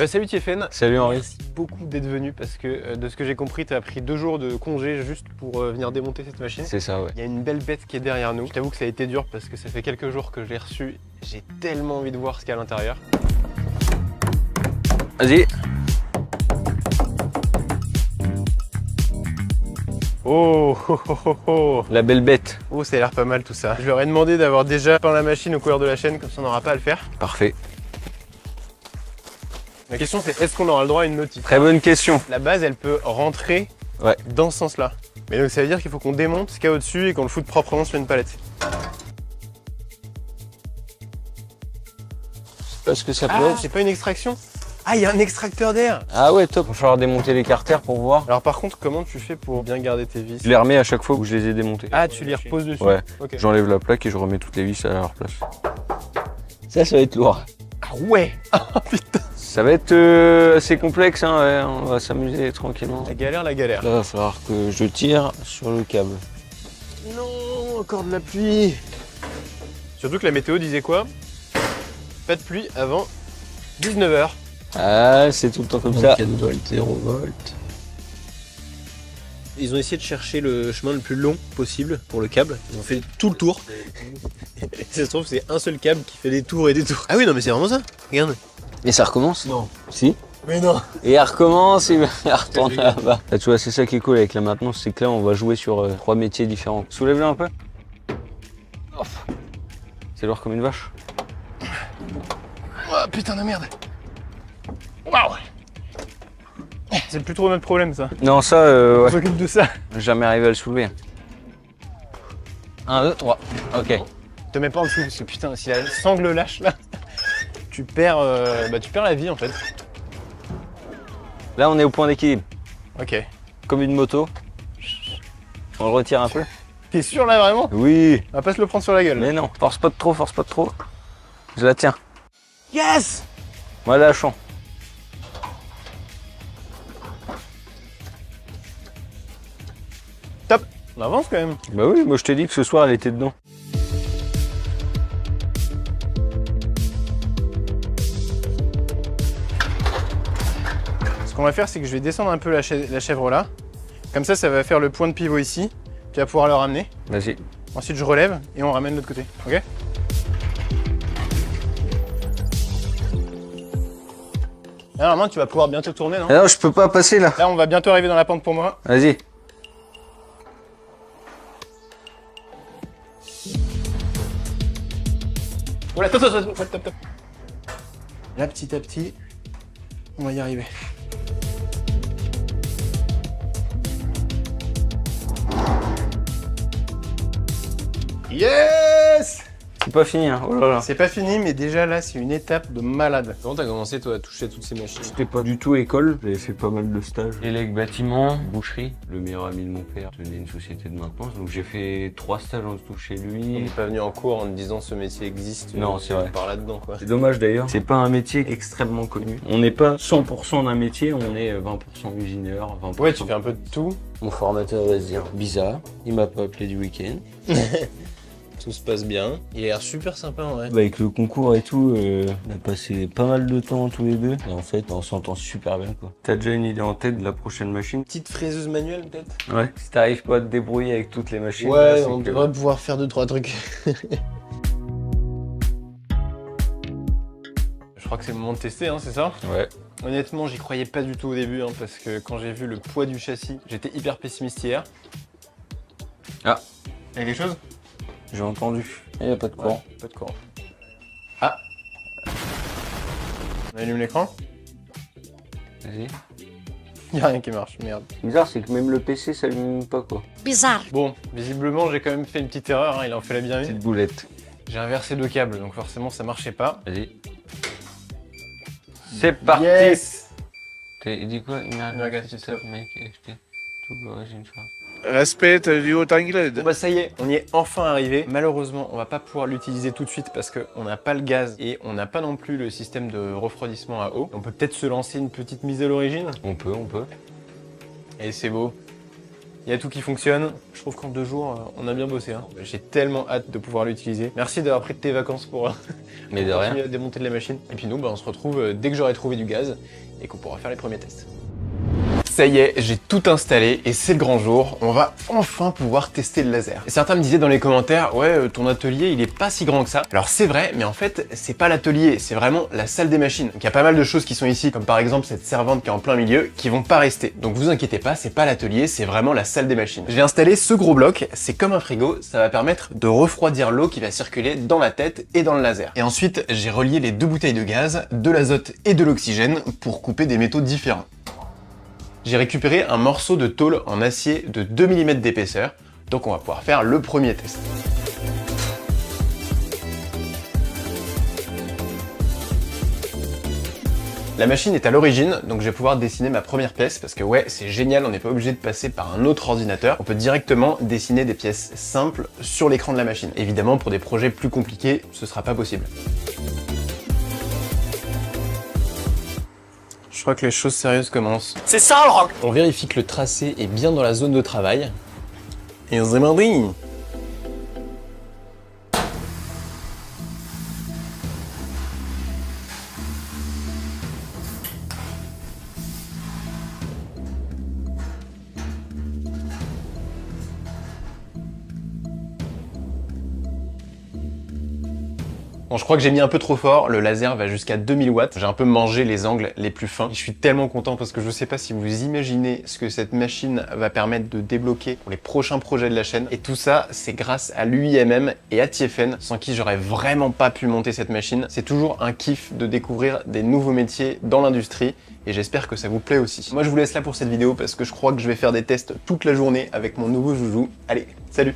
Salut Tiefen. Salut Henri. Merci beaucoup d'être venu parce que de ce que j'ai compris, tu as pris 2 jours de congé juste pour venir démonter cette machine. C'est ça, ouais. Il y a une belle bête qui est derrière nous. Je t'avoue que ça a été dur parce que ça fait quelques jours que je l'ai reçu. J'ai tellement envie de voir ce qu'il y a à l'intérieur. Vas-y. Oh, oh, oh, oh, oh. La belle bête. Oh, ça a l'air pas mal tout ça. Je leur ai demandé d'avoir déjà peint la machine aux couleurs de la chaîne, comme ça on n'aura pas à le faire. Parfait. La question c'est, est-ce qu'on aura le droit à une notice? Très bonne question. La base, elle peut rentrer dans ce sens-là. Mais donc ça veut dire qu'il faut qu'on démonte ce qu'il y a au-dessus et qu'on le foute proprement sur une palette. Parce que ça peut Ah, être. c'est pas une extraction? Ah, il y a un extracteur d'air. Ah ouais, top. Il va falloir démonter les carters pour voir. Alors par contre, comment tu fais pour bien garder tes vis? Je les remets à chaque fois où je les ai démontés. Ah, tu les reposes dessus? Ouais. Ok. J'enlève la plaque et je remets toutes les vis à leur place. Ça va être lourd. Ah ouais. Ah putain. Ça va être assez complexe, hein, ouais. On va s'amuser tranquillement. La galère, la galère. Là, il va falloir que je tire sur le câble. Non, encore de la pluie. Surtout que la météo disait quoi? Pas de pluie avant 19 h. Ah, c'est tout le temps comme ça. 4 volts, 0 volts. Ils ont essayé de chercher le chemin le plus long possible pour le câble. Ils ont fait tout le tour. Et ça se trouve, c'est un seul câble qui fait des tours et des tours. Ah oui, non, mais c'est vraiment ça. Regarde. Et ça recommence? Non. Si. Mais non. Et elle recommence, et elle retourne là-bas. Là, tu vois, c'est ça qui est cool avec la maintenance, c'est que là, on va jouer sur 3 métiers différents. Soulève-le un peu. Oh. C'est lourd comme une vache. Oh putain de merde. Waouh. C'est plus trop notre problème, ça. Non, ça, On ouais. s'occupe de ça. Jamais arrivé à le soulever. 1, 2, 3. Ok. Te mets pas en dessous parce que putain, si la sangle lâche là, tu perds la vie en fait. Là, on est au point d'équilibre. Ok. Comme une moto. On le retire un peu. T'es sûr là vraiment? Oui. On va pas se le prendre sur la gueule. Mais non, force pas de trop, force pas de trop. Je la tiens. Yes. Moi, lâchons. Top. On avance quand même. Bah oui, moi je t'ai dit que ce soir elle était dedans. Ce qu'on va faire, c'est que je vais descendre un peu la chèvre là. Comme ça va faire le point de pivot ici. Tu vas pouvoir le ramener. Vas-y. Ensuite, je relève et on ramène de l'autre côté. Ok? Là, normalement, tu vas pouvoir bientôt tourner, non? Alors je peux pas passer là. Là, on va bientôt arriver dans la pente pour moi. Vas-y. Voilà, top. Là, petit à petit, on va y arriver. Yes! C'est pas fini, hein. Oh là là. C'est pas fini, mais déjà là, c'est une étape de malade. Comment t'as commencé, toi, à toucher toutes ces machines? C'était pas du tout école, j'avais fait pas mal de stages. Élec bâtiment, boucherie. Le meilleur ami de mon père tenait une société de maintenance, donc j'ai fait 3 stages en tout chez On lui. n'est pas venu en cours en te disant ce métier existe. Non, c'est vrai. Par là-dedans, quoi. C'est dommage d'ailleurs, c'est pas un métier extrêmement connu. On n'est pas 100% d'un métier, on est 20% usineur, 20%. Ouais, tu fais un peu de tout. Mon formateur va se dire bizarre, il m'a pas appelé du week-end. Tout se passe bien. Il a l'air super sympa en vrai. Bah, avec le concours et tout, on a passé pas mal de temps tous les deux. Et en fait, on s'entend super bien quoi. T'as déjà une idée en tête de la prochaine machine? Petite fraiseuse manuelle peut-être? Ouais. Si t'arrives pas à te débrouiller avec toutes les machines. Ouais, là, on c'est que- devrait pouvoir faire 2-3 trucs. Je crois que c'est le moment de tester, hein, c'est ça? Ouais. Honnêtement, j'y croyais pas du tout au début, hein, parce que quand j'ai vu le poids du châssis, j'étais hyper pessimiste hier. Ah. Il y a quelque chose? J'ai entendu. Il y a pas de courant. Ouais, pas de courant. Ah. On allume l'écran? Vas-y. Il y a rien qui marche, merde. Bizarre, c'est que même le PC s'allume pas quoi. Bizarre. Bon, visiblement, j'ai quand même fait une petite erreur, hein, il en fait la bienvenue. Petite boulette. J'ai inversé 2 câbles, donc forcément, ça marchait pas. Vas-y. C'est parti. Yes! Il dit quoi? Regarde, c'est ça. Mec, acheté tout l'origine phare. Respect du haut anglais. Bon bah ça y est, on y est enfin arrivé. Malheureusement, on va pas pouvoir l'utiliser tout de suite parce qu'on n'a pas le gaz et on n'a pas non plus le système de refroidissement à eau. On peut peut-être se lancer une petite mise à l'origine. On peut. Et c'est beau. Il y a tout qui fonctionne. Je trouve qu'en 2 jours, on a bien bossé. Hein. J'ai tellement hâte de pouvoir l'utiliser. Merci d'avoir pris de tes vacances pour Mais de continuer rien. à démonter de la machine. Et puis nous, on se retrouve dès que j'aurai trouvé du gaz et qu'on pourra faire les premiers tests. Ça y est, j'ai tout installé et c'est le grand jour. On va enfin pouvoir tester le laser. Et certains me disaient dans les commentaires, ouais, ton atelier, il est pas si grand que ça. Alors c'est vrai, mais en fait, c'est pas l'atelier, c'est vraiment la salle des machines. Donc il y a pas mal de choses qui sont ici, comme par exemple cette servante qui est en plein milieu, qui vont pas rester. Donc vous inquiétez pas, c'est pas l'atelier, c'est vraiment la salle des machines. J'ai installé ce gros bloc, c'est comme un frigo, ça va permettre de refroidir l'eau qui va circuler dans la tête et dans le laser. Et ensuite, j'ai relié les 2 bouteilles de gaz, de l'azote et de l'oxygène pour couper des métaux différents. J'ai récupéré un morceau de tôle en acier de 2 mm d'épaisseur, donc on va pouvoir faire le premier test. La machine est à l'origine, donc je vais pouvoir dessiner ma première pièce, parce que ouais, c'est génial, on n'est pas obligé de passer par un autre ordinateur. On peut directement dessiner des pièces simples sur l'écran de la machine. Évidemment, pour des projets plus compliqués, ce sera pas possible. Je crois que les choses sérieuses commencent. C'est ça le rock! On vérifie que le tracé est bien dans la zone de travail. Et on se demande... Bon, je crois que j'ai mis un peu trop fort, le laser va jusqu'à 2000 watts. J'ai un peu mangé les angles les plus fins. Je suis tellement content parce que je sais pas si vous imaginez ce que cette machine va permettre de débloquer pour les prochains projets de la chaîne. Et tout ça, c'est grâce à l'UIMM et à TFN, sans qui j'aurais vraiment pas pu monter cette machine. C'est toujours un kiff de découvrir des nouveaux métiers dans l'industrie et j'espère que ça vous plaît aussi. Moi, je vous laisse là pour cette vidéo parce que je crois que je vais faire des tests toute la journée avec mon nouveau joujou. Allez, salut!